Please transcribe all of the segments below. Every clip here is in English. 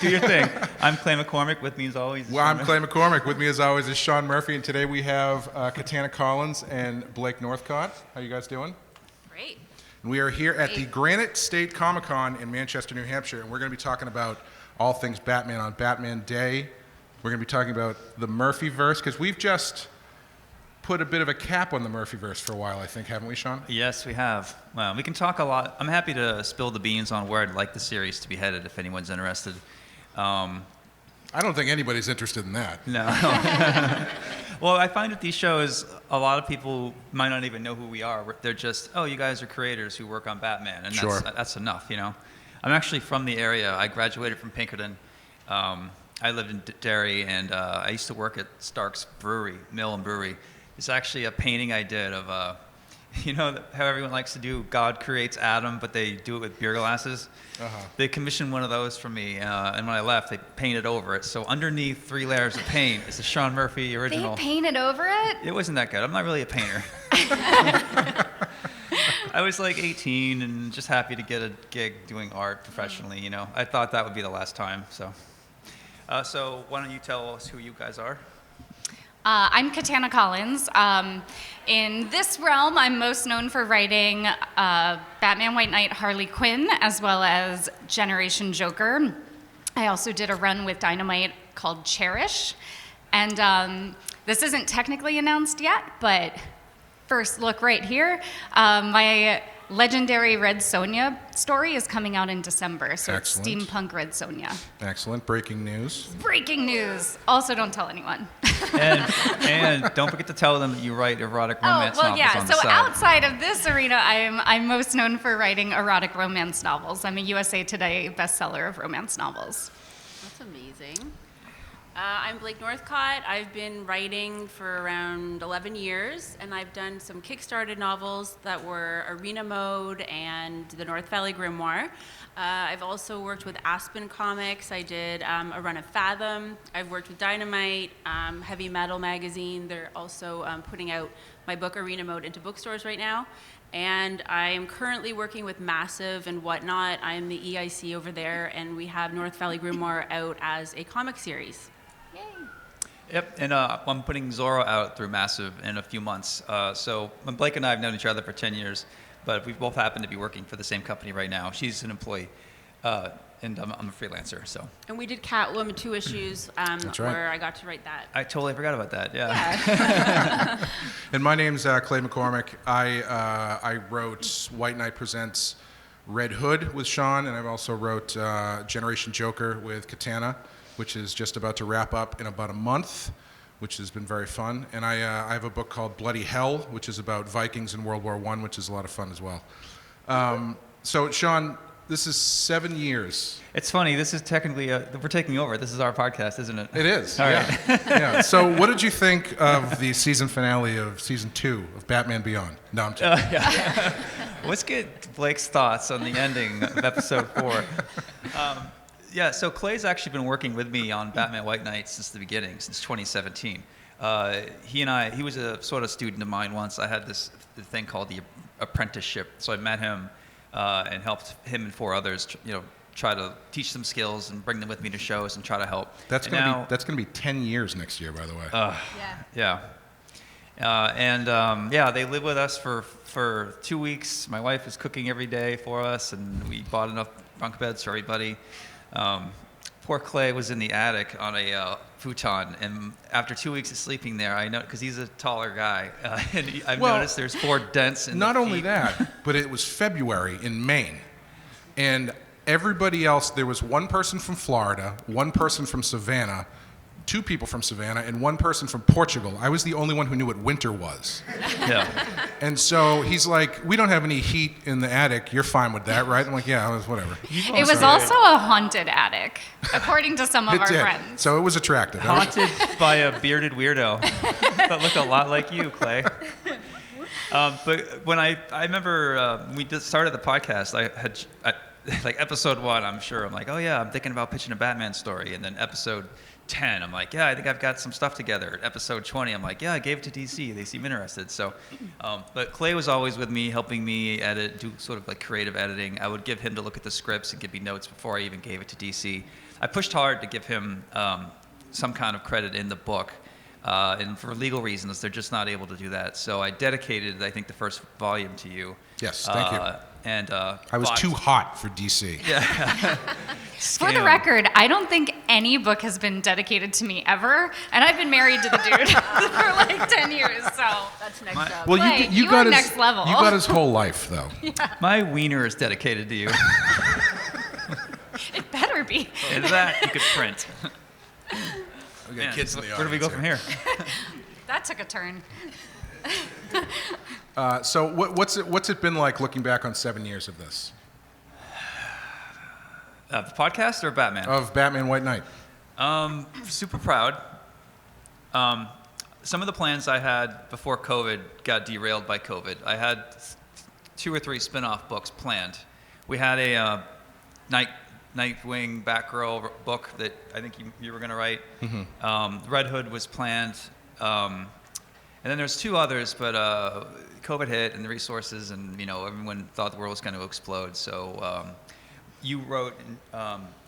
Do your thing. I'm Clay McCormack. With me as always. Well, I'm Clay McCormack. With me as always is Sean Murphy, and today we have Katana Collins and Blake Northcott. How you guys doing? Great. And we are here at the Granite State Comicon in Manchester, New Hampshire, and we're going to be talking about all things Batman on Batman Day. We're going to be talking about the Murphyverse, because we've just put a bit of a cap on the Murphyverse for a while, I think, haven't we, Sean? Yes, we have. Well, we can talk a lot. I'm happy to spill the beans on where I'd like the series to be headed if anyone's interested. I don't think anybody's interested in that. No. Well, I find with these shows, a lot of people might not even know who we are. They're just, oh, you guys are creators who work on Batman, and Sure. that's enough, you know? I'm actually from the area. I graduated from Pinkerton. I lived in Derry, and I used to work at Stark's Mill and Brewery. It's actually a painting I did of, you know how everyone likes to do God creates Adam, but they do it with beer glasses? Uh-huh. They commissioned one of those for me, and when I left, they painted over it. So underneath 3 layers of paint is the Sean Murphy original. They painted over it? It wasn't that good. I'm not really a painter. I was like 18 and just happy to get a gig doing art professionally, you know. I thought that would be the last time, so. So why don't you tell us who you guys are? I'm Katana Collins. In this realm, I'm most known for writing Batman White Knight Harley Quinn, as well as Generation Joker. I also did a run with Dynamite called Cherish. And this isn't technically announced yet, but first look right here. My legendary Red Sonja story is coming out in December, so Excellent. It's steampunk Red Sonja. Excellent. Breaking news. Breaking news. Also, don't tell anyone. And don't forget to tell them that you write erotic romance novels on the so side. outside of this arena, I'm most known for writing erotic romance novels. I'm a USA Today bestseller of romance novels. That's amazing. I'm Blake Northcott. I've been writing for around 11 years, and I've done some Kickstarted novels that were Arena Mode and the North Valley Grimoire. I've also worked with Aspen Comics. I did a run of Fathom. I've worked with Dynamite, Heavy Metal Magazine. They're also putting out my book Arena Mode into bookstores right now. And I am currently working with Massive and Whatnot. I am the EIC over there, and we have North Valley Grimoire out as a comic series. Yay. Yep, and I'm putting Zorro out through Massive in a few months. So Blake and I have known each other for 10 years, but we both happen to be working for the same company right now. She's an employee, and I'm a freelancer. So. And we did Catwoman 2 issues That's right. where I got to write that. I totally forgot about that, yeah. And my name's Clay McCormack. I wrote White Knight Presents Red Hood with Sean, and I've also wrote Generation Joker with Katana, which is just about to wrap up in about a month, which has been very fun. And I have a book called Bloody Hell, which is about Vikings in World War I, which is a lot of fun as well. So, Sean, this is 7 years. It's funny, this is technically, we're taking over. This is our podcast, isn't it? It is, All yeah. right. Yeah. So what did you think of the season finale of season 2 of Batman Beyond? No, I'm kidding. Yeah. Let's get Blake's thoughts on the ending of episode 4. Yeah, so Clay's actually been working with me on Batman White Knight since the beginning, since 2017. He was a sort of student of mine once. I had this thing called the apprenticeship, so I met him and helped him and 4 others, try to teach them skills and bring them with me to shows and try to help. That's gonna be 10 years next year, by the way. Yeah. They lived with us for 2 weeks. My wife was cooking every day for us, and we bought enough bunk beds for everybody. Poor Clay was in the attic on a futon, and after 2 weeks of sleeping there, I know because he's a taller guy, and I've noticed there's 4 dents in Not the only feet. that, but it was February in Maine, and everybody else, there was 1 person from Florida, 1 person from Savannah, 2 people from Savannah, and 1 person from Portugal. I was the only one who knew what winter was. Yeah. And so he's like, we don't have any heat in the attic. You're fine with that, right? I'm like, yeah, whatever. It was also a haunted attic, according to some of our It did. friends. So it was attractive. Haunted by a bearded weirdo that looked a lot like you, Clay. But when I remember when we just started the podcast, like episode 1, I'm sure, I'm like, oh yeah, I'm thinking about pitching a Batman story. And then episode 10, I'm like, yeah, I think I've got some stuff together. At episode 20, I'm like, yeah, I gave it to DC. They seem interested. So, but Clay was always with me, helping me edit, do sort of like creative editing. I would give him to look at the scripts and give me notes before I even gave it to DC. I pushed hard to give him some kind of credit in the book. And for legal reasons, they're just not able to do that. So I dedicated, I think, the first volume to you. Yes, thank you. And I was too hot for DC. Yeah. For the record, I don't think any book has been dedicated to me ever, and I've been married to the dude for like 10 years. So That's next up. Well, Clay, you you got are his next level. You got his whole life, though. My wiener is dedicated to you. it better be. And that you could print. We got Man, kids in the where do we audience go from here? That took a turn. So what's it been like looking back on 7 years of this? The podcast or Batman? Of Batman White Knight. Super proud. Some of the plans I had before COVID got derailed by COVID. I had 2 or 3 spin-off books planned. We had a Nightwing Batgirl book that I think you were going to write. Mm-hmm. Red Hood was planned. And then there's 2 others, but COVID hit and the resources, and everyone thought the world was going to explode. So you wrote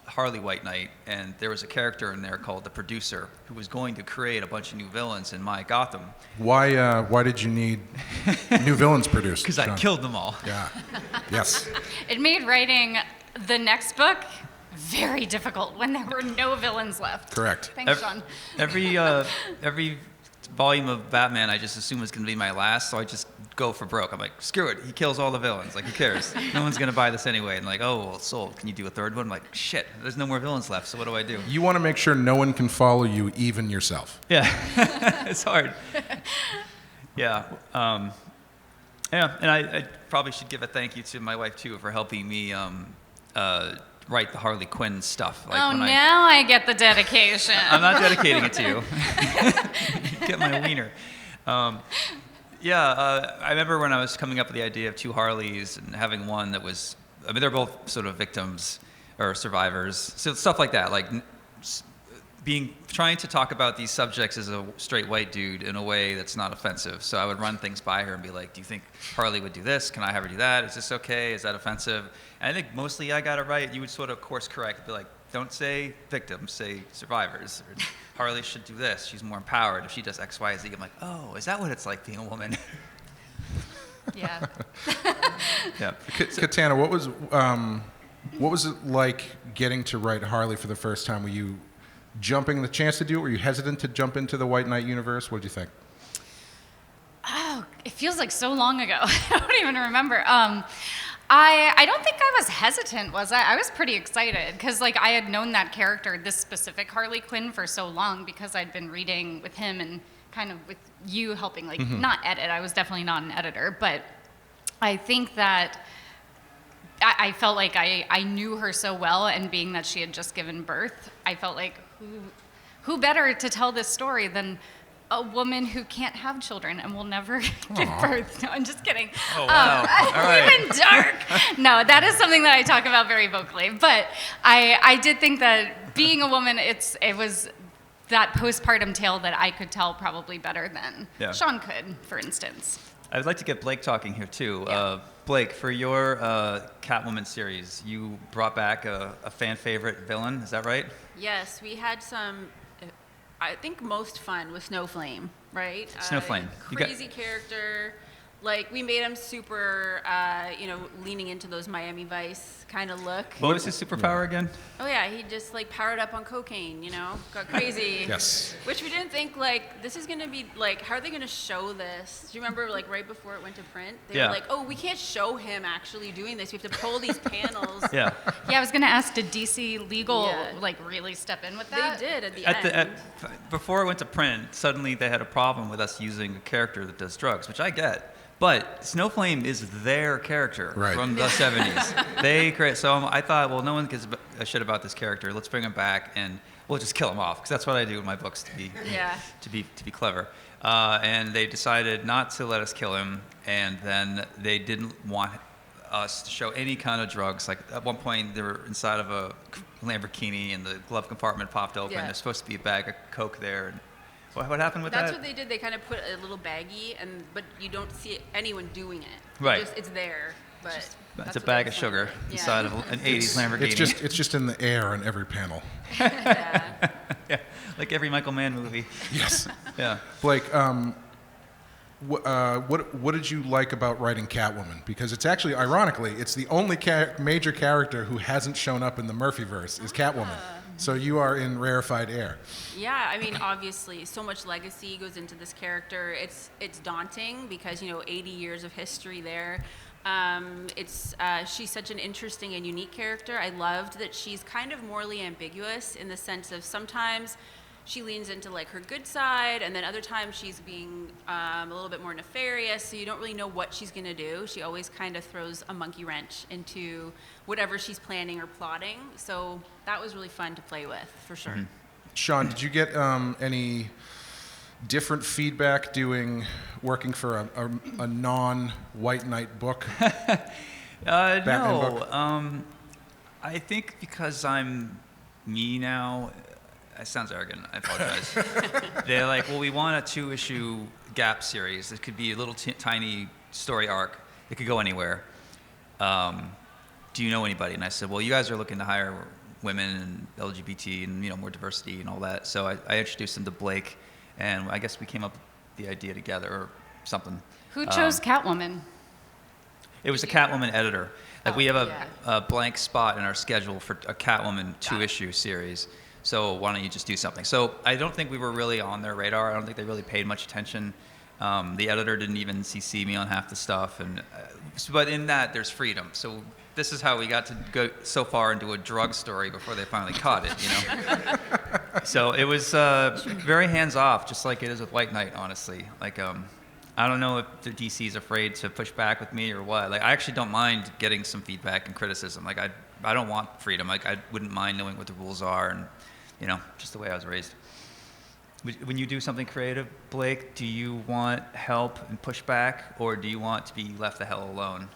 Harley White Knight, and there was a character in there called the Producer who was going to create a bunch of new villains in my Gotham. Why did you need new villains produced? Because I John? killed them all. Yeah. Yes. It made writing the next book very difficult when there were no villains left. Correct. Thanks, Sean. Every volume of Batman I just assume is going to be my last, so I just go for broke. I'm like, screw it, he kills all the villains. Like, who cares? No one's going to buy this anyway. And like, oh, well, it's sold. Can you do a 3rd one? I'm like, shit, there's no more villains left, so what do I do? You want to make sure no one can follow you, even yourself. Yeah, it's hard. Yeah. Yeah, and I probably should give a thank you to my wife, too, for helping me write the Harley Quinn stuff. Like Now I get the dedication. I'm not dedicating it to you. Get my wiener. I remember when I was coming up with the idea of 2 Harleys and having one that was, they're both sort of victims or survivors. So stuff like that, like trying to talk about these subjects as a straight white dude in a way that's not offensive. So I would run things by her and be like, do you think Harley would do this? Can I have her do that? Is this okay? Is that offensive? And I think mostly I got it right. You would sort of course correct, be like, don't say victims, say survivors. Or, Harley should do this. She's more empowered. If she does X, Y, Z, I'm like, oh, is that what it's like being a woman? Yeah. Yeah. Katana, what was it like getting to write Harley for the first time? Were you jumping the chance to do it? Were you hesitant to jump into the White Knight universe? What did you think? Oh, it feels like so long ago. I don't even remember. I don't think I was hesitant, was I? I was pretty excited because like I had known that character, this specific Harley Quinn, for so long because I'd been reading with him and kind of with you helping, like not edit. I was definitely not an editor, but I think that I felt like I knew her so well, and being that she had just given birth, I felt like who better to tell this story than a woman who can't have children and will never give birth. No, I'm just kidding. Oh, wow. All right. Even dark. No, that is something that I talk about very vocally. But I did think that being a woman, it was that postpartum tale that I could tell probably better than Sean could, for instance. I'd like to get Blake talking here, too. Yeah. Blake, for your Catwoman series, you brought back a fan favorite villain. Is that right? Yes, we had some, I think most fun with Snowflame, right? Snowflame. Crazy character. Like, we made him super, leaning into those Miami Vice kind of look. What was his superpower again? Oh, yeah, he just, like, powered up on cocaine, got crazy. Yes. Which we didn't think, like, this is going to be, like, how are they going to show this? Do you remember, like, right before it went to print? They were like, oh, we can't show him actually doing this. We have to pull these panels. Yeah. Yeah, I was going to ask, did DC Legal, really step in with that? They did at the end. Before it went to print, suddenly they had a problem with us using a character that does drugs, which I get. But Snowflame is their character from the 70s. So I thought, well, no one gives a shit about this character. Let's bring him back and we'll just kill him off, because that's what I do in my books to be clever. And they decided not to let us kill him, and then they didn't want us to show any kind of drugs. Like at one point, they were inside of a Lamborghini, and the glove compartment popped open. There's supposed to be a bag of coke there. And what happened with that? That's what they did. They kind of put a little baggie, but you don't see anyone doing it. Right. It's there. but It's that's a what bag I of was sugar wondering. inside of an 80s Lamborghini. It's just in the air on every panel. Yeah. Yeah, like every Michael Mann movie. Yes. Yeah. Blake, what did you like about writing Catwoman? Because it's actually, ironically, it's the only major character who hasn't shown up in the Murphyverse is Catwoman. So you are in rarefied air. Yeah, I mean, obviously, so much legacy goes into this character. It's daunting because 80 years of history there. She's such an interesting and unique character. I loved that she's kind of morally ambiguous in the sense of sometimes she leans into like her good side, and then other times she's being a little bit more nefarious. So you don't really know what she's gonna do. She always kind of throws a monkey wrench into whatever she's planning or plotting. So that was really fun to play with, for sure. Mm-hmm. Sean, did you get any different feedback working for a non-White Knight book? Batman book? No. I think because I'm me now, it sounds arrogant, I apologize. They're like, well, we want a 2-issue gap series. It could be a little tiny story arc. It could go anywhere. Do you know anybody? And I said, well, you guys are looking to hire women and LGBT and more diversity and all that. So I introduced them to Blake, and I guess we came up with the idea together or something. Who chose Catwoman? It was a Catwoman editor. Like we have yeah. a blank spot in our schedule for a Catwoman 2-issue series. So why don't you just do something? So I don't think we were really on their radar. I don't think they really paid much attention. The editor didn't even CC me on half the stuff. But in that, there's freedom. So this is how we got to go so far into a drug story before they finally caught it. So it was very hands off, just like it is with White Knight, honestly. Like I don't know if the DC's afraid to push back with me or what. Like I actually don't mind getting some feedback and criticism. Like I don't want freedom. Like I wouldn't mind knowing what the rules are and just the way I was raised. When you do something creative, Blake, do you want help and pushback, or do you want to be left the hell alone?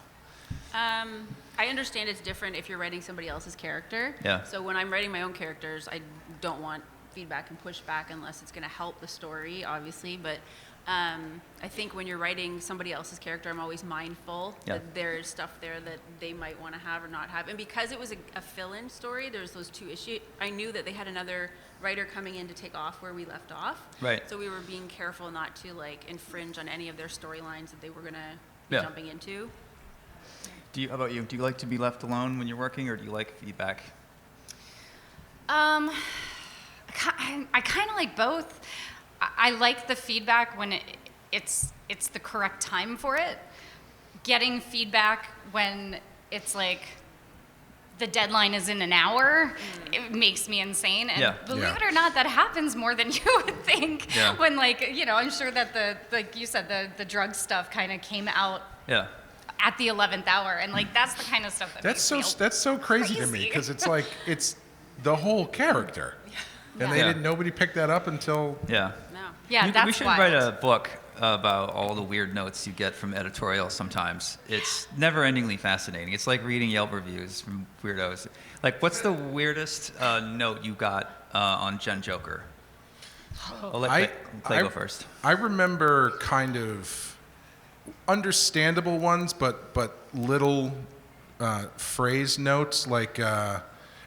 I understand it's different if you're writing somebody else's character. Yeah. So when I'm writing my own characters, I don't want feedback and pushback unless it's going to help the story, obviously. But I think when you're writing somebody else's character, I'm always mindful that there's stuff there that they might want to have or not have. And because it was a fill-in story, there's those 2 issues. I knew that they had another writer coming in to take off where we left off. Right. So we were being careful not to infringe on any of their storylines that they were going to be Yeah. jumping into. How about you? Do you like to be left alone when you're working, or do you like feedback? I kind of like both. I like the feedback when it's the correct time for it. Getting feedback when it's like the deadline is in an hour, it makes me insane. And believe it or not, that happens more than you would think. Yeah. When I'm sure that like you said, the drug stuff kind of came out at the 11th hour, and that's the kind of stuff That's so crazy to me, because it's like it's the whole character, and nobody picked that up until No. Yeah, that's we should wild. write a book about all the weird notes you get from editorial sometimes. It's never-endingly fascinating. It's like reading Yelp reviews from weirdos. Like, what's the weirdest note you got on Jen Joker? I'll let Clay go first. I remember kind of understandable ones, but little phrase notes,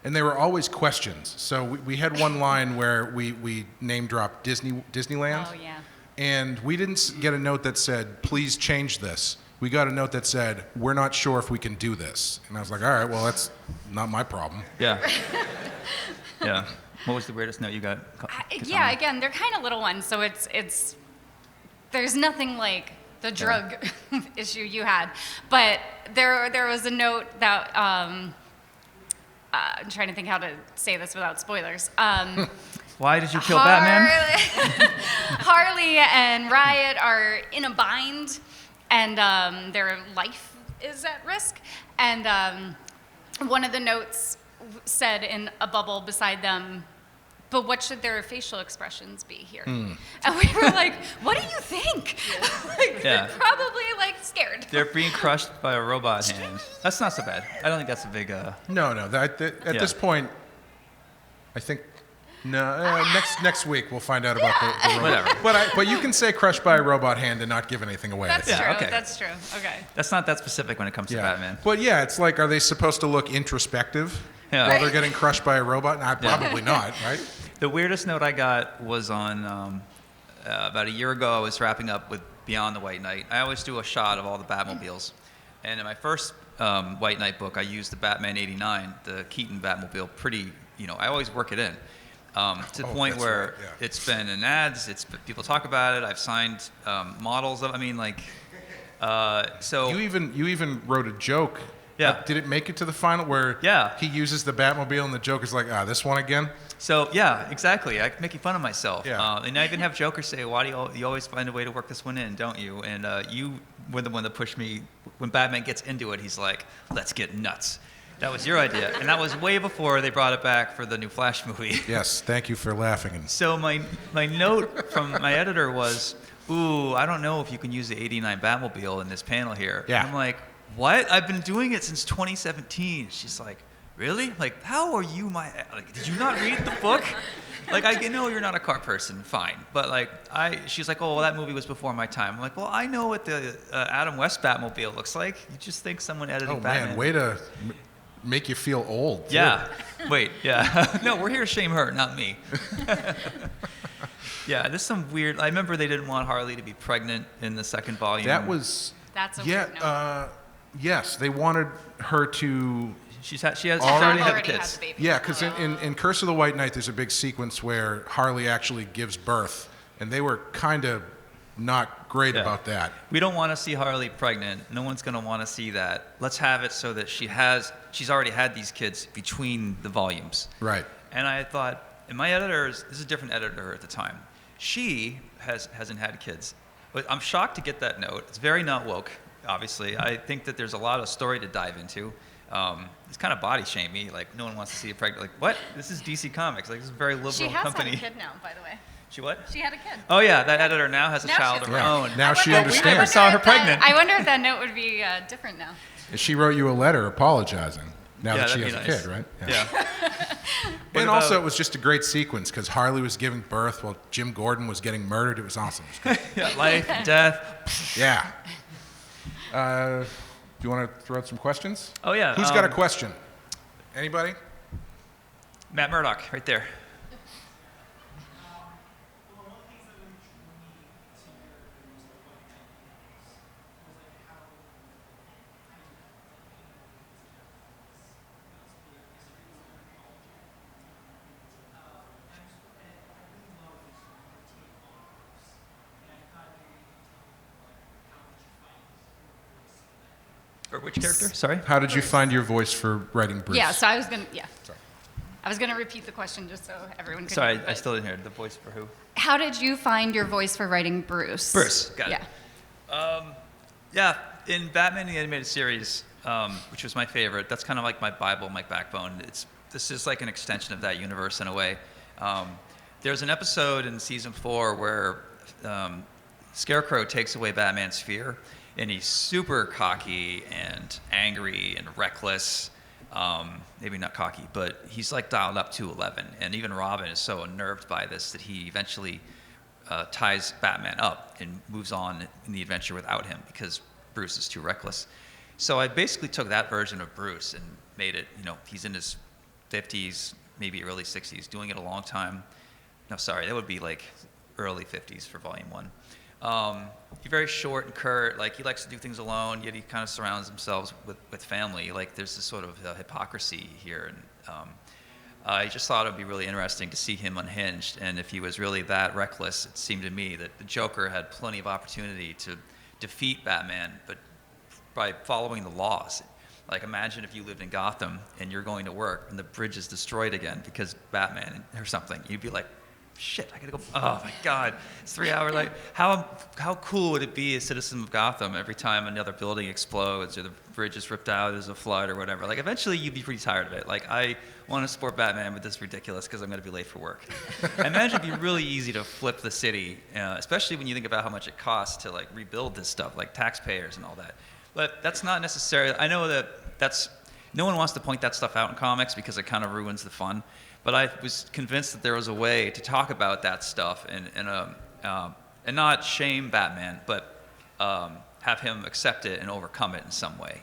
and they were always questions. So we had one line where we name dropped Disneyland. Oh, yeah. And we didn't get a note that said, please change this. We got a note that said, we're not sure if we can do this. And I was like, all right, well, that's not my problem. Yeah. Yeah. What was the weirdest note you got? Yeah, again, they're kind of little ones, so it's there's nothing like the drug issue you had. But there was a note that, I'm trying to think how to say this without spoilers. Why did you kill Batman? Harley and Riot are in a bind, and their life is at risk. And one of the notes said in a bubble beside them, but what should their facial expressions be here? And we were like, what do you think? Probably scared. They're being crushed by a robot hand. That's not so bad. I don't think that's a big... No. At this point, I think No, next week we'll find out about the robot. Whatever. But you can say crushed by a robot hand and not give anything away. That's I think. true. okay. That's true. Okay. That's not that specific when it comes to Batman. But yeah, it's like, are they supposed to look introspective Yeah. while they're getting crushed by a robot? Nah, probably not, right? The weirdest note I got was on about a year ago. I was wrapping up with Beyond the White Knight. I always do a shot of all the Batmobiles. And in my first White Knight book, I used the Batman '89, the Keaton Batmobile, I always work it in. To the point that's where right, yeah. it's been in ads, people talk about it. I've signed models of. So You even wrote a joke. Yeah. Did it make it to the final where Yeah. he uses the Batmobile and the Joker's like, this one again? So yeah, exactly. I'm making fun of myself. Yeah. And I even have Joker say, "Why do you always find a way to work this one in, don't you?" And you were the one that pushed me. When Batman gets into it, he's like, "Let's get nuts." That was your idea, and that was way before they brought it back for the new Flash movie. Yes, thank you for laughing. So my note from my editor was, "Ooh, I don't know if you can use the '89 Batmobile in this panel here." Yeah. And I'm like, "What? I've been doing it since 2017." She's like, "Really? Like, how are you did you not read the book?" Like, I know you're not a car person, fine. But she's like, "Oh, well, that movie was before my time." I'm like, "Well, I know what the Adam West Batmobile looks like. You just think someone editing Oh, Batman." man, way to make you feel old. too. Yeah. Wait, yeah. No, we're here to shame her, not me. Yeah, there's some weird. I remember they didn't want Harley to be pregnant in the second volume. That was... That's a yeah, weird note. yes, they wanted her to... She Already already had the has kids. a baby. Yeah, because in Curse of the White Knight, there's a big sequence where Harley actually gives birth, and they were kind of not great Yeah. about that. We don't want to see Harley pregnant. No one's going to want to see that. Let's have it so that she's already had these kids between the volumes. Right. And I thought, and my this is a different editor at the time. She hasn't had kids. But I'm shocked to get that note. It's very not woke, obviously. I think that there's a lot of story to dive into. It's kind of body shamey. Like, no one wants to see a pregnant. Like, what? This is DC Comics. Like, this is a very liberal She has company. had a kid now, by the way. She what? She had a kid. Oh, yeah. That editor now has a Now child she's of her pregnant. own. Now she I understands. never saw her wonder if that- pregnant. I wonder if that note would be different now. She wrote you a letter apologizing now Yeah, that she that'd has be a nice. kid, right? Yeah. And What also, about- it was just a great sequence because Harley was giving birth while Jim Gordon was getting murdered. It was awesome. It was great. Yeah, life, death. Yeah. Do you want to throw out some questions? Oh, yeah. Who's got a question? Anybody? Matt Murdock, right there. Or which character? Sorry. How did you find your voice for writing Bruce? Yeah, so I was gonna repeat the question just so everyone could. Sorry, hear, I but still didn't hear it. The voice for who? How did you find your voice for writing Bruce? Bruce, got it. Yeah. Yeah, in Batman the Animated Series, which was my favorite, that's kind of like my Bible, my backbone. This is like an extension of that universe in a way. There's an episode in season 4 where Scarecrow takes away Batman's fear, and he's super cocky and angry and reckless. Maybe not cocky, but he's like dialed up to 11. And even Robin is so unnerved by this that he eventually ties Batman up and moves on in the adventure without him because Bruce is too reckless. So I basically took that version of Bruce and made it, he's in his 50s, maybe early 60s, doing it a long time. No, sorry, that would be like early 50s for Volume 1. He's very short and curt. Like, he likes to do things alone, yet he kind of surrounds himself with family. Like, there's this sort of hypocrisy here. And I just thought it would be really interesting to see him unhinged. And if he was really that reckless, it seemed to me that the Joker had plenty of opportunity to defeat Batman, but by following the laws. Like, imagine if you lived in Gotham and you're going to work and the bridge is destroyed again because Batman or something. You'd be like, shit, I gotta go. Oh my God, it's 3 hours. Like, how cool would it be a citizen of Gotham every time another building explodes or the bridge is ripped out, there's a flood or whatever? Like, eventually you'd be pretty tired of it. Like, I want to support Batman, but this is ridiculous because I'm gonna be late for work. I imagine it'd be really easy to flip the city, especially when you think about how much it costs to like rebuild this stuff, like taxpayers and all that. But that's not necessarily. I know that no one wants to point that stuff out in comics because it kind of ruins the fun. But I was convinced that there was a way to talk about that stuff and not shame Batman, but have him accept it and overcome it in some way,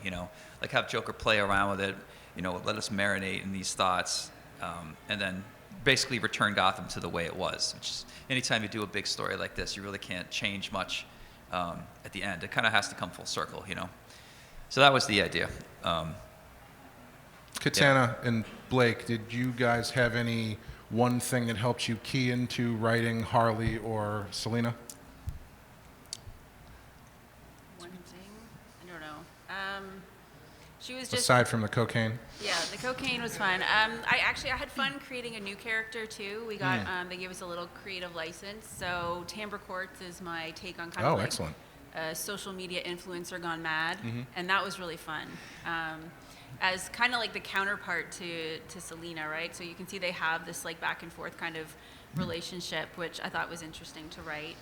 like have Joker play around with it, let us marinate in these thoughts, and then basically return Gotham to the way it was, which is anytime you do a big story like this, you really can't change much at the end. It kind of has to come full circle, So that was the idea. Katana and Blake, did you guys have any one thing that helped you key into writing Harley or Selina? One thing? I don't know. She was just... Aside from the cocaine? Yeah, the cocaine was fun. I had fun creating a new character too. We got they gave us a little creative license. So Tamber Quartz is my take on kind of like excellent. A social media influencer gone mad, and that was really fun. As kind of like the counterpart to Selina, right? So you can see they have this like back and forth kind of relationship, which I thought was interesting to write.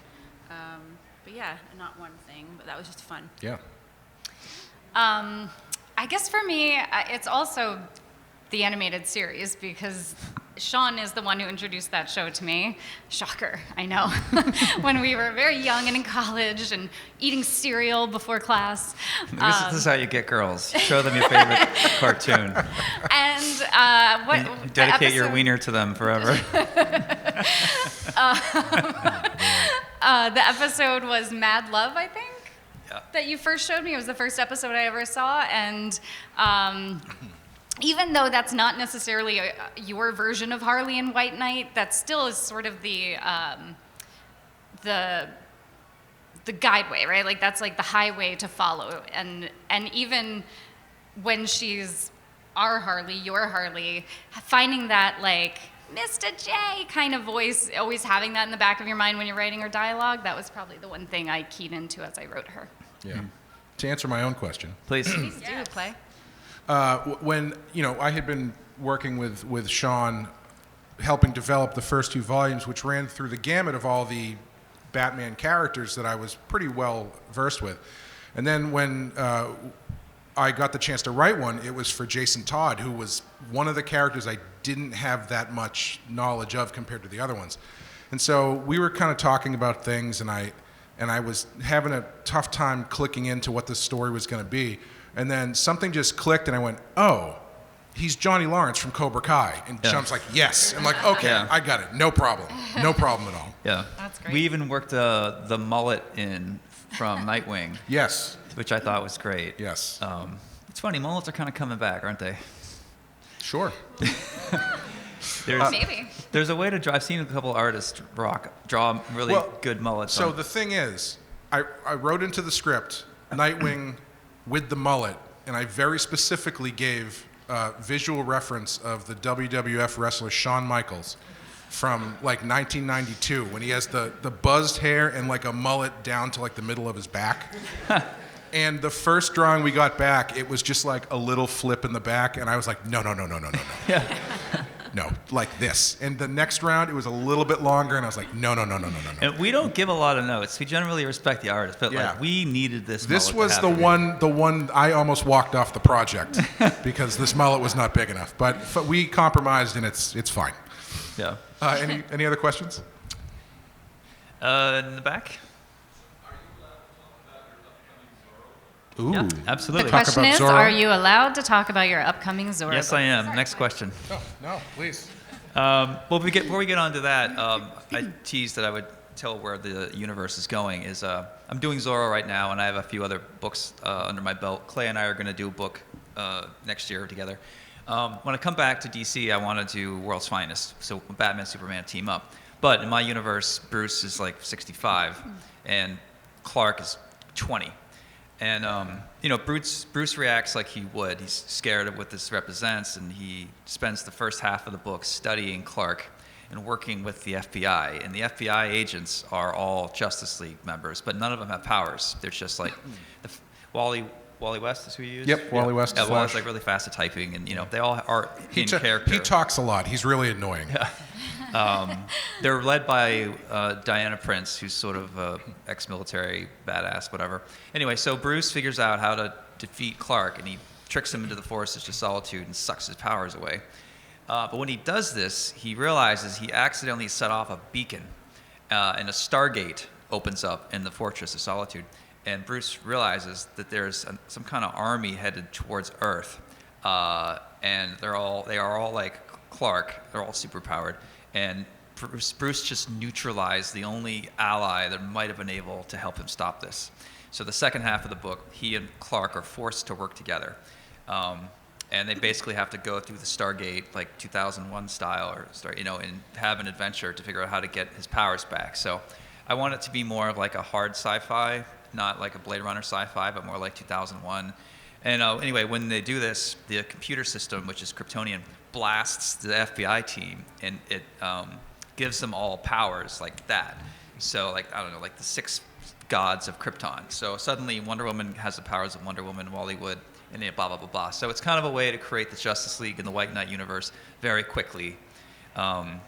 But yeah, not one thing, but that was just fun. Yeah. I guess for me, it's also the animated series because Sean is the one who introduced that show to me. Shocker, I know. When we were very young and in college and eating cereal before class. This is how you get girls. Show them your favorite cartoon. And You dedicate your wiener to them forever. The episode was Mad Love, I think. Yeah. That you first showed me. It was the first episode I ever saw, and even though that's not necessarily your version of Harley and White Knight, that still is sort of the guideway, right? Like that's like the highway to follow, and even when she's our Harley, your Harley, finding that like Mr. J kind of voice, always having that in the back of your mind when you're writing her dialogue, that was probably the one thing I keyed into as I wrote her. Yeah. To answer my own question. Please. Please do, Clay. When, I had been working with Sean, helping develop the first 2 volumes, which ran through the gamut of all the Batman characters that I was pretty well versed with. And then when I got the chance to write one, it was for Jason Todd, who was one of the characters I didn't have that much knowledge of compared to the other ones. And so we were kind of talking about things, and I was having a tough time clicking into what the story was going to be. And then something just clicked, and I went, oh, he's Johnny Lawrence from Cobra Kai. And Yeah. Sean's like, yes. I'm like, okay, Yeah. I got it. No problem. No problem at all. Yeah. That's great. We even worked the mullet in from Nightwing, Yes. which I thought was great. Yes. It's funny, mullets are kind of coming back, aren't they? Sure. Maybe. There's a way to draw. I've seen a couple artists draw really good mullets. So the thing is, I wrote into the script Nightwing with the mullet, and I very specifically gave visual reference of the WWF wrestler Shawn Michaels from like 1992 when he has the buzzed hair and like a mullet down to like the middle of his back. And the first drawing we got back, it was just like a little flip in the back, and I was like, no. Yeah. No, like this. And the next round, it was a little bit longer, and I was like, no. And we don't give a lot of notes. We generally respect the artist, but Yeah. like we needed this. This mullet was to the happen. one I almost walked off the project because this mullet was not big enough. But we compromised, and it's fine. Yeah. Any other questions? In the back. Ooh. Yeah, The absolutely. question about is, Zorro? are you allowed to talk about your upcoming Zorro? Yes, I am. Next question. No, please. Before we get on to that, I teased that I would tell where the universe is going. I'm doing Zorro right now, and I have a few other books under my belt. Clay and I are going to do a book next year together. When I come back to DC, I want to do World's Finest, so Batman, Superman team up. But in my universe, Bruce is like 65, and Clark is 20. And Bruce reacts like he would. He's scared of what this represents, and he spends the first half of the book studying Clark and working with the FBI. And the FBI agents are all Justice League members, but none of them have powers. They're just like Wally West is who you use. Yep, Wally West. Yeah, Wally's Flash. like really fast at typing, and they all are in character. He talks a lot. He's really annoying. They're led by Diana Prince, who's sort of ex-military badass, whatever. Anyway, so Bruce figures out how to defeat Clark, and he tricks him into the Forces of Solitude and sucks his powers away. But when he does this, he realizes he accidentally set off a beacon, and a Stargate opens up in the Fortress of Solitude. And Bruce realizes that there's some kind of army headed towards Earth, and they are all like Clark. They're all superpowered, and Bruce just neutralized the only ally that might have been able to help him stop this. So the second half of the book, he and Clark are forced to work together, and they basically have to go through the Stargate like 2001 style, and have an adventure to figure out how to get his powers back. So I want it to be more of like a hard sci-fi, not like a Blade Runner sci-fi, but more like 2001. And anyway, when they do this, the computer system, which is Kryptonian, blasts the FBI team, and it gives them all powers like that. So like, I don't know, like the 6 gods of Krypton. So suddenly Wonder Woman has the powers of Wonder Woman, Wally Wood, and blah, blah, blah, blah. So it's kind of a way to create the Justice League and the White Knight universe very quickly. And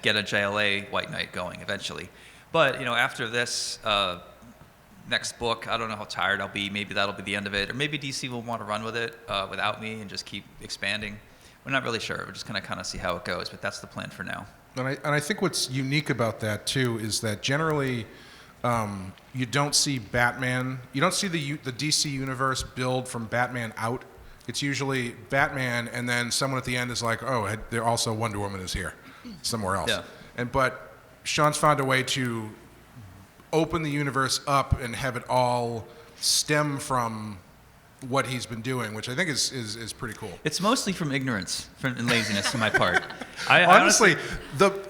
get a JLA White Knight going eventually. But, after this next book, I don't know how tired I'll be. Maybe that'll be the end of it. Or maybe DC will want to run with it without me and just keep expanding. We're not really sure. We're just going to kind of see how it goes. But that's the plan for now. And I think what's unique about that, too, is that generally you don't see Batman. You don't see the DC universe build from Batman out. It's usually Batman, and then someone at the end is like, oh, they're also Wonder Woman is here somewhere else. Yeah. But Sean's found a way to open the universe up and have it all stem from what he's been doing, which I think is pretty cool. It's mostly from ignorance and laziness on my part. I Honestly,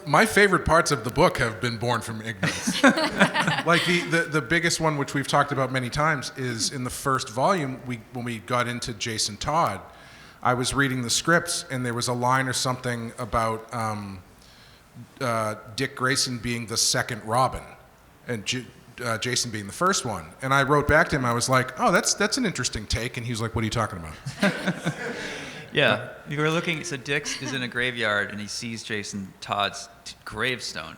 my favorite parts of the book have been born from ignorance. Like the biggest one, which we've talked about many times, is in the first volume, when we got into Jason Todd, I was reading the scripts, and there was a line or something about Dick Grayson being the second Robin, and Jason being the first one. And I wrote back to him, I was like, oh, that's an interesting take. And he was like, what are you talking about? Yeah, you were looking, so Dick is in a graveyard, and he sees Jason Todd's gravestone.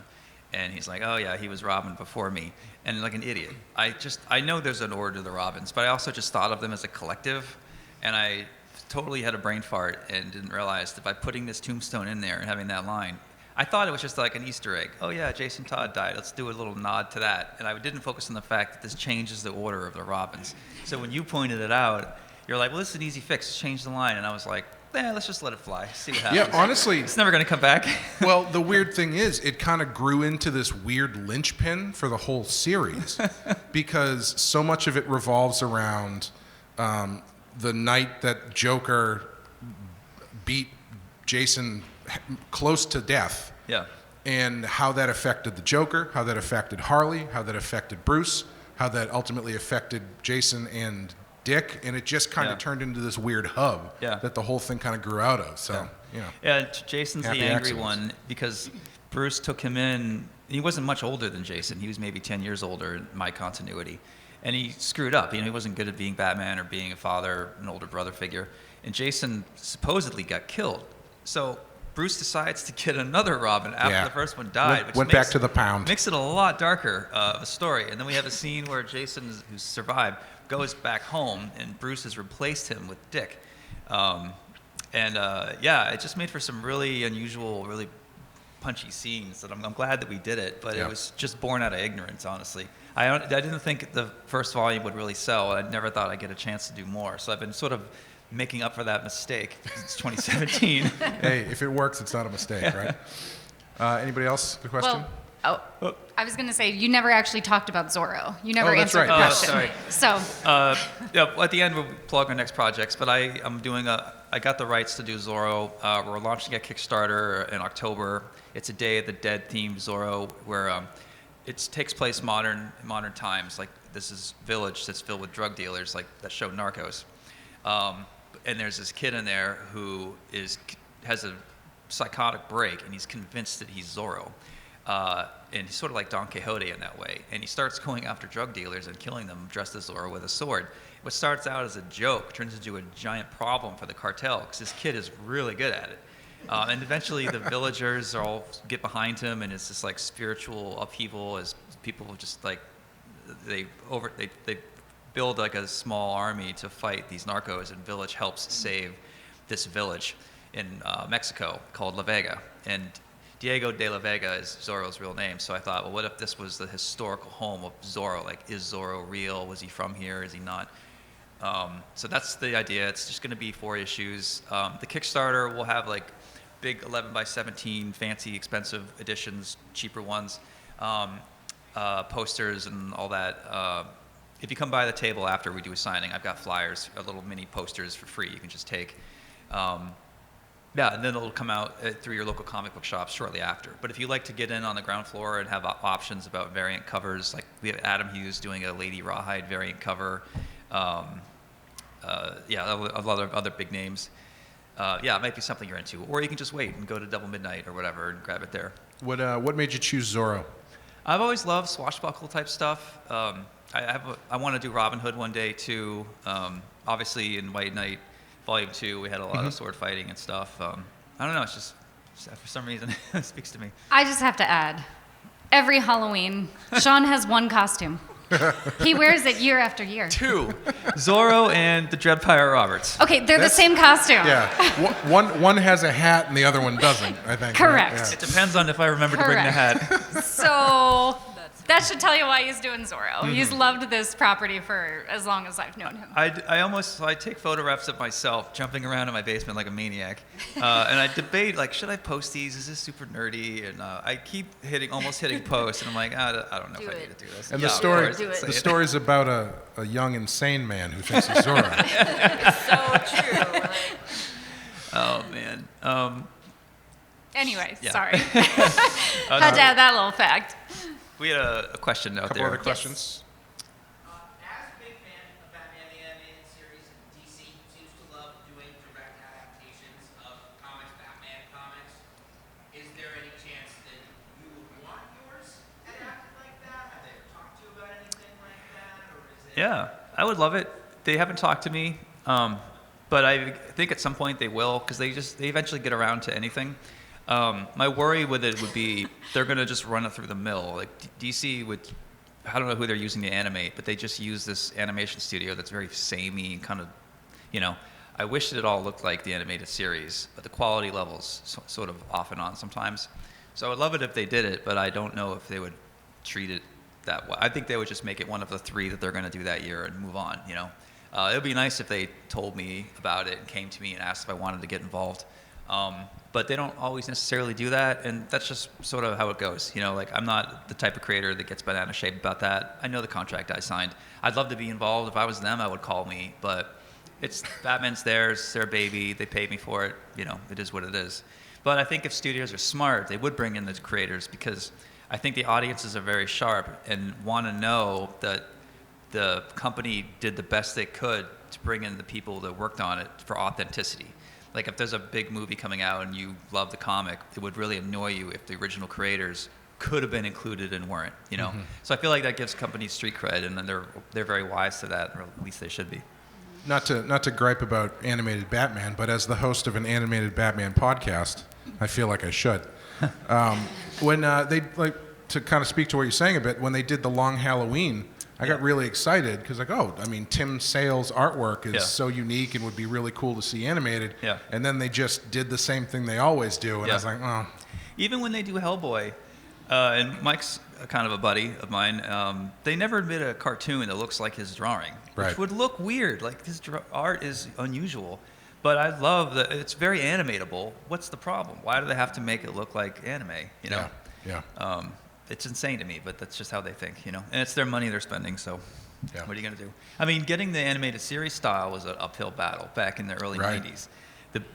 And he's like, oh yeah, he was Robin before me. And like an idiot. I know there's an order to the Robins, but I also just thought of them as a collective. And I totally had a brain fart and didn't realize that by putting this tombstone in there and having that line, I thought it was just like an Easter egg. Oh yeah, Jason Todd died. Let's do a little nod to that. And I didn't focus on the fact that this changes the order of the Robins. So when you pointed it out, you're like, well, this is an easy fix. Just change the line. And I was like, let's just let it fly. See what happens. Yeah, honestly. It's never going to come back. Well, the weird thing is, it kind of grew into this weird linchpin for the whole series because so much of it revolves around the night that Joker beat Jason close to death. Yeah. And how that affected the Joker, how that affected Harley, how that affected Bruce, how that ultimately affected Jason and Dick, and it just kind of turned into this weird hub that the whole thing kind of grew out of. So, Jason's happy the angry accidents. one because Bruce took him in. He wasn't much older than Jason. He was maybe 10 years older in my continuity. And he screwed up. He wasn't good at being Batman or being a father, an older brother figure. And Jason supposedly got killed. So Bruce decides to get another Robin after the first one died. Went back to the pound. Makes it a lot darker of a story. And then we have a scene where Jason, who's survived, goes back home, and Bruce has replaced him with Dick. It just made for some really unusual, really punchy scenes that I'm glad that we did it, but it was just born out of ignorance, honestly. I didn't think the first volume would really sell. I never thought I'd get a chance to do more. So I've been sort of making up for that mistake since 2017. Hey, if it works, it's not a mistake, right? Anybody else? The question? I was going to say, you never actually talked about Zorro. You never that's answered right. the question. Sorry. So, at the end, we'll plug our next projects, but I got the rights to do Zorro. We're launching a Kickstarter in October. It's a Day of the Dead themed Zorro where it takes place modern times. Like this is village that's filled with drug dealers, like that show Narcos. And there's this kid in there who has a psychotic break, and he's convinced that he's Zorro. And he's sort of like Don Quixote in that way. And he starts going after drug dealers and killing them dressed as Zorro with a sword. What starts out as a joke turns into a giant problem for the cartel because this kid is really good at it. And eventually the villagers all get behind him, and it's this like spiritual upheaval as people just like they build like a small army to fight these narcos, and village helps save this village. in Mexico called La Vega, and Diego de la Vega is Zorro's real name. So I thought, well, what if this was the historical home of Zorro? Like, is Zorro real? Was he from here? Is he not? So that's the idea. It's just going to be 4 issues. The Kickstarter will have like big 11 by 17, fancy, expensive editions, cheaper ones, posters and all that. If you come by the table after we do a signing, I've got flyers, little mini posters for free you can just take. Yeah, and then it'll come out through your local comic book shops shortly after. But if you like to get in on the ground floor and have options about variant covers, like we have Adam Hughes doing a Lady Rawhide variant cover. Yeah, a lot of other big names. Yeah, it might be something you're into. Or you can just wait and go to Double Midnight or whatever and grab it there. What made you choose Zorro? I've always loved swashbuckle type stuff. I want to do Robin Hood one day too. Obviously in White Knight Volume 2 we had a lot of sword fighting and stuff. I don't know, it's just for some reason it speaks to me. I just have to add, every Halloween, Sean has one costume. He wears it year after year. 2, Zorro and the Dread Pirate Roberts. Okay, they're the same costume. Yeah, one has a hat and the other one doesn't, I think. Correct. Right? It depends on if I remember to bring the hat. So that should tell you why he's doing Zorro. He's loved this property for as long as I've known him. I take photographs of myself jumping around in my basement like a maniac, and I debate like, should I post these? Is this super nerdy? And I keep almost hitting post, and I'm like, I don't know if I need to do this. And Yeah, the story's about a young insane man who thinks he's Zorro. It's so true. Like, Oh man. Anyway, Yeah. sorry. Had to add that little fact. We had a question out Couple there. other questions. As a big fan of Batman the Animated Series, DC seems to love doing direct adaptations of comics, Batman comics. Is there any chance that you would want yours adapted like that? Have they ever talked to you about anything like that? Or is it... Yeah, I would love it. They haven't talked to me, but I think at some point they will, because they eventually get around to anything. My worry with it would be they're going to just run it through the mill. Like DC would, I don't know who they're using to animate, but they just use this animation studio that's very samey and kind of, I wish it all looked like the animated series, but the quality level's sort of off and on sometimes. So I would love it if they did it, but I don't know if they would treat it that way. I think they would just make it one of the 3 that they're going to do that year and move on, It would be nice if they told me about it and came to me and asked if I wanted to get involved. But they don't always necessarily do that, and that's just sort of how it goes. Like I'm not the type of creator that gets bent out of shape about that. I know the contract I signed. I'd love to be involved. If I was them, I would call me, but it's Batman's theirs, it's their baby. They paid me for it. It is what it is. But I think if studios are smart, they would bring in the creators, because I think the audiences are very sharp and want to know that the company did the best they could to bring in the people that worked on it for authenticity. Like if there's a big movie coming out and you love the comic, it would really annoy you if the original creators could have been included and weren't, So I feel like that gives companies street cred, and then they're very wise to that, or at least they should be. Not to gripe about animated Batman, but as the host of an animated Batman podcast, I feel like I should. When they to kind of speak to what you're saying a bit, when they did the Long Halloween, I got really excited because Tim Sale's artwork is so unique and would be really cool to see animated. Yeah. And then they just did the same thing they always do, and I was like, oh. Even when they do Hellboy, and Mike's kind of a buddy of mine, they never made a cartoon that looks like his drawing, Right. which would look weird. Like his art is unusual, but I love that it's very animatable. What's the problem? Why do they have to make it look like anime? Yeah. It's insane to me, but that's just how they think, And it's their money they're spending, so Yeah. what are you going to do? I mean, getting the animated series style was an uphill battle back in the early Right. 90s.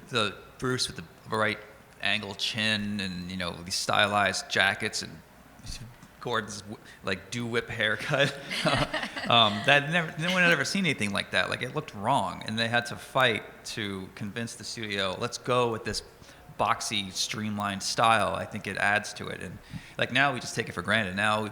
The Bruce with the right angle chin and, these stylized jackets and Gordon's do-whip haircut. No one had ever seen anything like that. Like, it looked wrong, and they had to fight to convince the studio, let's go with this boxy, streamlined style. I think it adds to it. And now we just take it for granted. Now,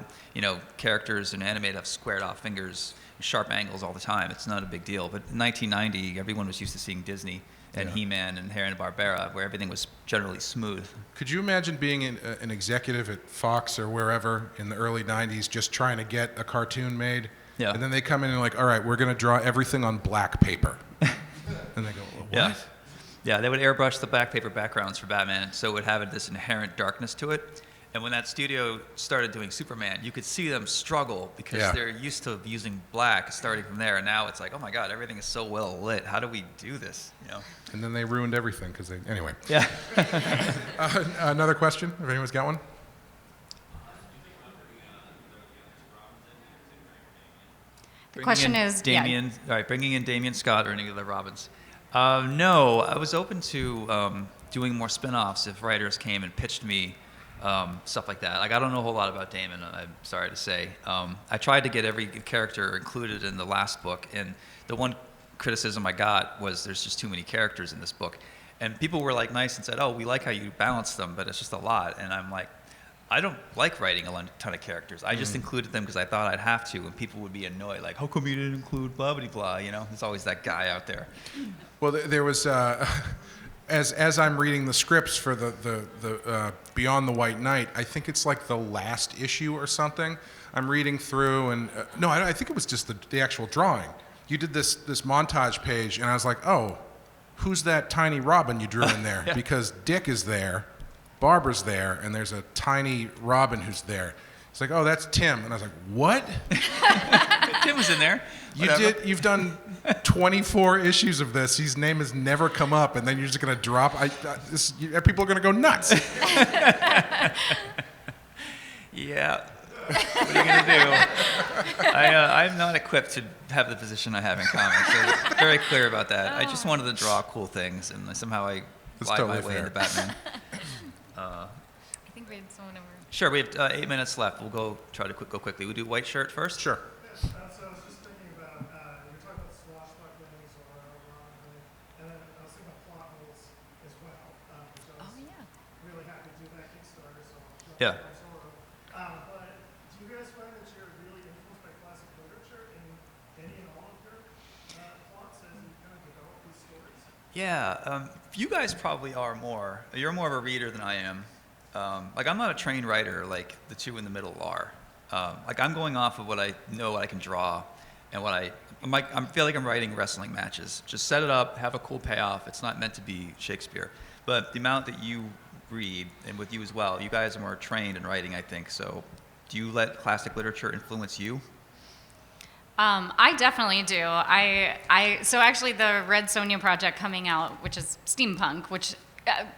characters in anime have squared off fingers, sharp angles all the time. It's not a big deal. But in 1990, everyone was used to seeing Disney and He-Man and Hanna-Barbera, where everything was generally smooth. Could you imagine being an executive at Fox or wherever in the early 90s just trying to get a cartoon made? Yeah. And then they come in and all right, we're going to draw everything on black paper. And they go, well, what? Yeah. Yeah, they would airbrush the black paper backgrounds for Batman, so it would have this inherent darkness to it. And when that studio started doing Superman, you could see them struggle because Yeah. they're used to using black, starting from there. And now it's like, oh my God, everything is so well lit. How do we do this? You know? And then they ruined everything because they. Anyway. Yeah. Another question, if anyone's got one. The question is, Damian. All right, bringing in Damian Scott or any other Robins. No, I was open to doing more spin-offs if writers came and pitched me stuff like that. Like, I don't know a whole lot about Damon, I'm sorry to say. I tried to get every character included in the last book, and the one criticism I got was there's just too many characters in this book. And people were like nice and said, oh, we like how you balance them, but it's just a lot. And I'm like, I don't like writing a ton of characters. I just included them because I thought I'd have to, and people would be annoyed, like, how come you didn't include blah, blah, blah, you know? There's always that guy out there. Well, there was, as I'm reading the scripts for the Beyond the White Knight, I think it's like the last issue or something. I'm reading through, and no, I think it was just the actual drawing. You did this montage page, and I was like, oh, who's that tiny Robin you drew in there? Yeah. Because Dick is there, Barbara's there, and there's a tiny Robin who's there. It's like, oh, that's Tim. And I was like, what? Tim was in there. You've done 24 issues of this. His name has never come up, and then you're just going to drop. People are going to go nuts. Yeah. What are you going to do? I'm not equipped to have the position I have in comics. So very clear about that. I just wanted to draw cool things, and somehow I That's lied totally my way fair. into Batman. I think we had someone over. Sure, we have 8 minutes left. We'll try to go quickly. We'll do white shirt first? Sure. So I was just thinking about, you were talking about swashbucklings or Robin Hood, and then I was thinking about plot holes as well, which I was really happy to do that Kickstarter, so I'll jump Yeah. in sort of. But do you guys find that you're really influenced by classic literature in any and all of your plots as you kind of develop these stories? Yeah, you guys probably are more. You're more of a reader than I am. Like, I'm not a trained writer like the two in the middle are. Like, I'm going off of what I know, what I can draw, and I feel like I'm writing wrestling matches. Just set it up, have a cool payoff. It's not meant to be Shakespeare. But the amount that you read, and with you as well, you guys are more trained in writing, I think. So do you let classic literature influence you? I definitely do. So actually the Red Sonja project coming out, which is steampunk, which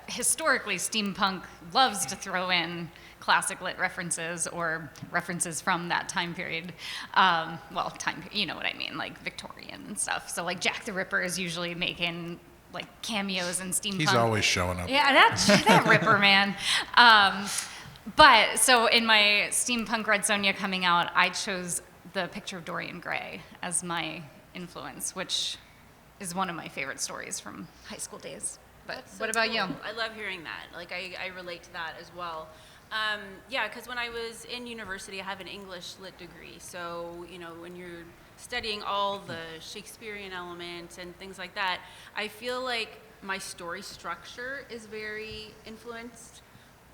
historically steampunk loves to throw in classic lit references or references from that time period. You know what I mean, like Victorian and stuff. So like Jack the Ripper is usually making like cameos in steampunk. He's always showing up. Yeah, that Ripper, man. But so in my steampunk Red Sonja coming out, I chose the picture of Dorian Gray as my influence, which is one of my favorite stories from high school days. But That's so what about cool. you? I love hearing that. Like, I relate to that as well. Yeah, because when I was in university, I have an English lit degree. So, you know, when you're studying all the Shakespearean elements and things like that, I feel like my story structure is very influenced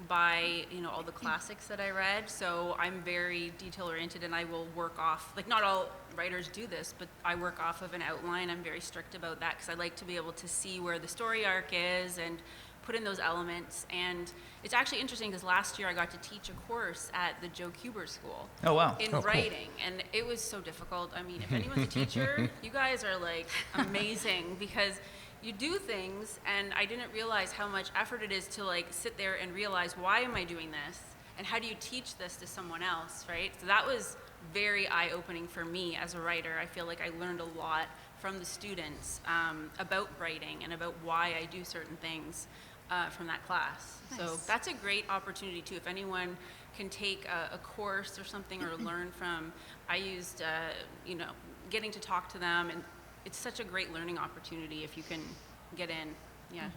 by, you know, all the classics that I read. So I'm very detail oriented, and I will work off, like, not all writers do this, but I work off of an outline. I'm very strict about that because I like to be able to see where the story arc is and put in those elements. And it's actually interesting because last year I got to teach a course at the Joe Kubert School Oh, wow. in Oh, cool. writing, and it was so difficult. I mean, if anyone's a teacher, you guys are like amazing because you do things, and I didn't realize how much effort it is to like sit there and realize, why am I doing this, and how do you teach this to someone else, right? So that was very eye-opening for me as a writer. I feel like I learned a lot from the students about writing and about why I do certain things from that class. So Nice. that's a great opportunity too. If anyone can take a course or something or learn from, I used, you know, getting to talk to them, and it's such a great learning opportunity if you can get in. Yeah.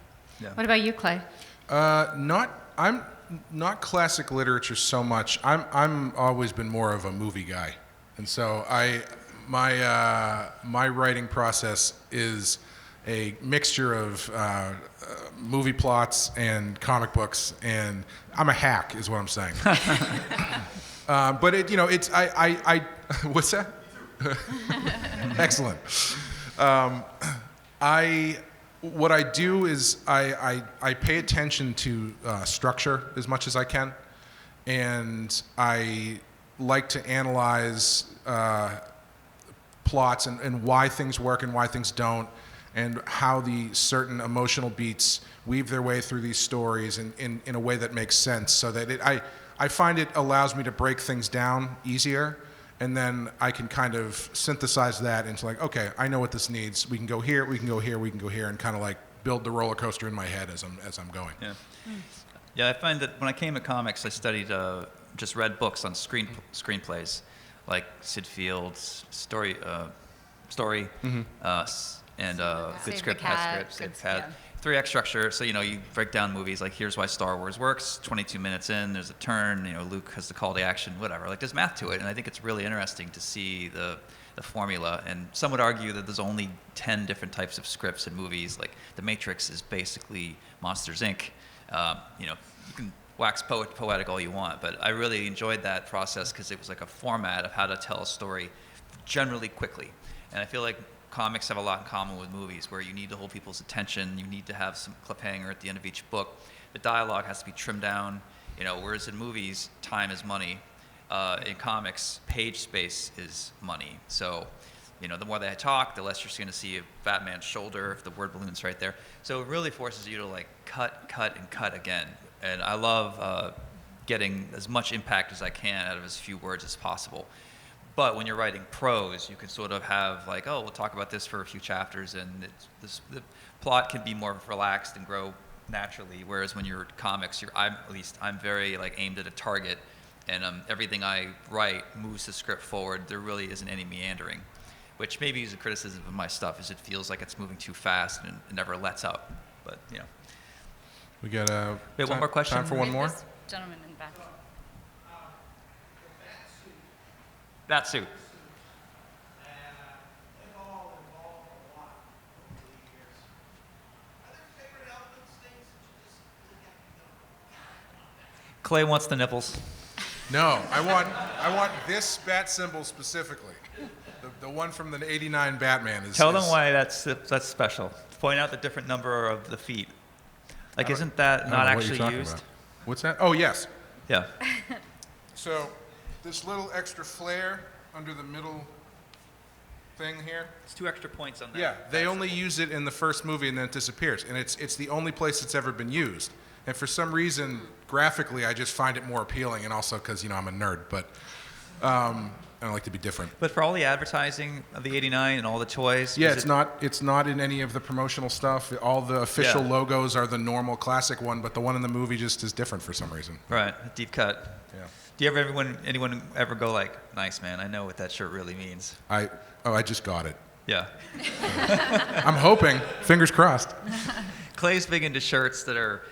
What about you, Clay? I'm not classic literature so much. I'm always been more of a movie guy, and so my writing process is a mixture of movie plots and comic books, and I'm a hack, is what I'm saying. But I what's that? Excellent. what I do is I pay attention to structure as much as I can, and I like to analyze plots and why things work and why things don't, and how the certain emotional beats weave their way through these stories in a way that makes sense, so that I find it allows me to break things down easier, and then I can kind of synthesize that into like, okay, I know what this needs. We can go here, we can go here, we can go here, and kind of like build the roller coaster in my head as I'm going. Yeah. Yeah, I find that when I came to comics, I studied, just read books on screenplays, like Sid Field's Story, and Good Save Script, the Bad Cat, Script, Save good- the Cat. yeah. 3-act structure, so you break down movies like here's why Star Wars works. 22 minutes in, there's a turn. Luke has the call to action, whatever. Like there's math to it, and I think it's really interesting to see the formula. And some would argue that there's only 10 different types of scripts in movies. Like The Matrix is basically Monsters Inc. You can wax poetic all you want, but I really enjoyed that process because it was like a format of how to tell a story generally quickly. And I feel like comics have a lot in common with movies, where you need to hold people's attention, you need to have some cliffhanger at the end of each book. The dialogue has to be trimmed down, whereas in movies, time is money. In comics, page space is money. So, the more they talk, the less you're going to see of Batman's shoulder if the word balloon's right there. So it really forces you to like cut, and cut again. And I love getting as much impact as I can out of as few words as possible. But when you're writing prose, you can sort of have like, oh, we'll talk about this for a few chapters, and the plot can be more relaxed and grow naturally. Whereas when you're comics, I'm very like aimed at a target, and everything I write moves the script forward. There really isn't any meandering, which maybe is a criticism of my stuff, is it feels like it's moving too fast and it never lets up. But We got one more question? Time for one more. This gentleman in the back. That suit. Clay wants the nipples. No, I want this bat symbol specifically. The one from the '89 Batman is. Tell them why that's special. Point out the different number of the feet. Like, isn't that I don't not know what you're actually talking used? about. What's that? Oh, yes. Yeah. So, this little extra flare under the middle thing here. It's 2 extra points on that. Yeah, they only use it in the first movie and then it disappears. And it's the only place it's ever been used. And for some reason, graphically, I just find it more appealing, and also because, I'm a nerd, but I like to be different. But for all the advertising of the '89 and all the toys, Yeah, it's not in any of the promotional stuff. All the official Yeah. logos are the normal classic one, but the one in the movie just is different for some reason. Right, a deep cut. Yeah. Do you ever anyone ever go like, "Nice man, I know what that shirt really means"? I just got it. Yeah. I'm hoping. Fingers crossed. Clay's big into shirts that are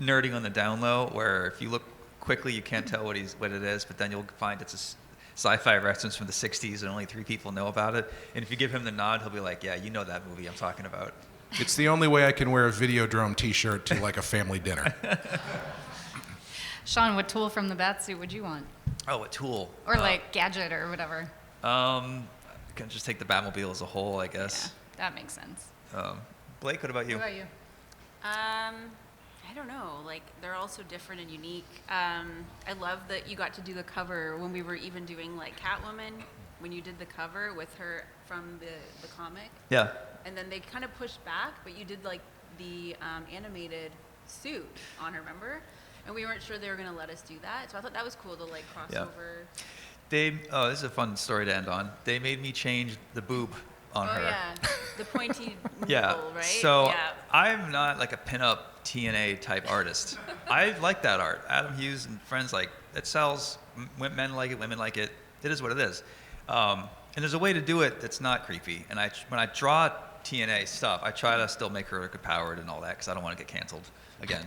nerding on the down low, where if you look quickly, you can't tell what it is, but then you'll find it's a sci-fi reference from the '60s and only 3 people know about it. And if you give him the nod, he'll be like, "Yeah, you know that movie I'm talking about." It's the only way I can wear a Videodrome T-shirt to like a family dinner. Sean, what tool from the Batsuit would you want? Oh, a tool. Or like gadget or whatever. Can just take the Batmobile as a whole, I guess. Yeah, that makes sense. Blake, what about you? What about you? I don't know. Like, they're all so different and unique. I love that you got to do the cover when we were even doing like Catwoman, when you did the cover with her from the comic. Yeah. And then they kind of pushed back, but you did like the animated suit on her, remember? And we weren't sure they were going to let us do that. So I thought that was cool to like cross Yeah. over. This is a fun story to end on. They made me change the boob on Oh, her. yeah. The pointy nipple, Yeah. right? So yeah. I'm not like a pinup TNA type artist. I like that art. Adam Hughes and friends like it sells. Men like it. Women like it. It is what it is. And there's a way to do it that's not creepy. And when I draw TNA stuff, I try to still make her empowered and all that because I don't want to get canceled again.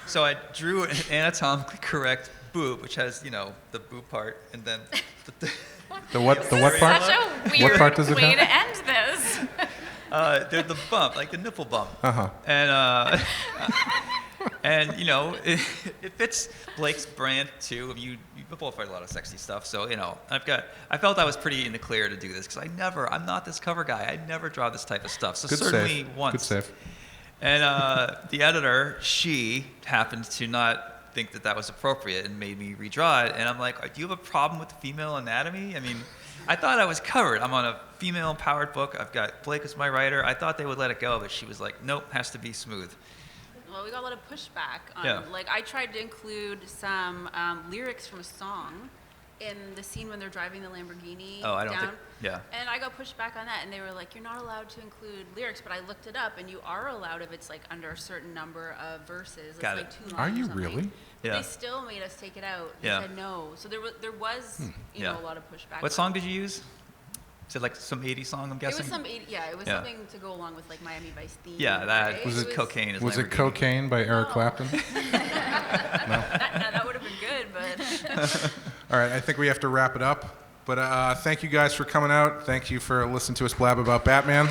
So I drew an anatomically correct boob, which has the boob part, and then The what part? Such a weird part does it way have? to end this. the bump, like the nipple bump. Uh-huh. And And you know, it fits Blake's brand too. You both write a lot of sexy stuff, so you know, I felt I was pretty in the clear to do this because I'm not this cover guy. I never draw this type of stuff. So Good certainly save. once. Good save. And the editor, she happened to not think that was appropriate and made me redraw it. And I'm like, do you have a problem with the female anatomy? I mean, I thought I was covered. I'm on a female-empowered book. I've got Blake as my writer. I thought they would let it go, but she was like, nope, has to be smooth. Well, we got a lot of pushback. Yeah. Like, I tried to include some lyrics from a song in the scene when they're driving the Lamborghini Oh, I don't down. think, yeah. And I got pushed back on that, and they were like, you're not allowed to include lyrics, but I looked it up, and you are allowed if it's, like, under a certain number of verses. Got it's it. like 2 Are lines you or something. really? Yeah. They still made us take it out. They Yeah. said no. So there was you know, Yeah. a lot of pushback. What song did you use? Is it like some 80s song, I'm It guessing? was some, it was Yeah. something to go along with, like, Miami Vice theme. Yeah, that right? was it. Cocaine is Was it Lamborghini. Cocaine by Eric No. Clapton? That would have been good, but... All right, I think we have to wrap it up. But thank you guys for coming out. Thank you for listening to us blab about Batman.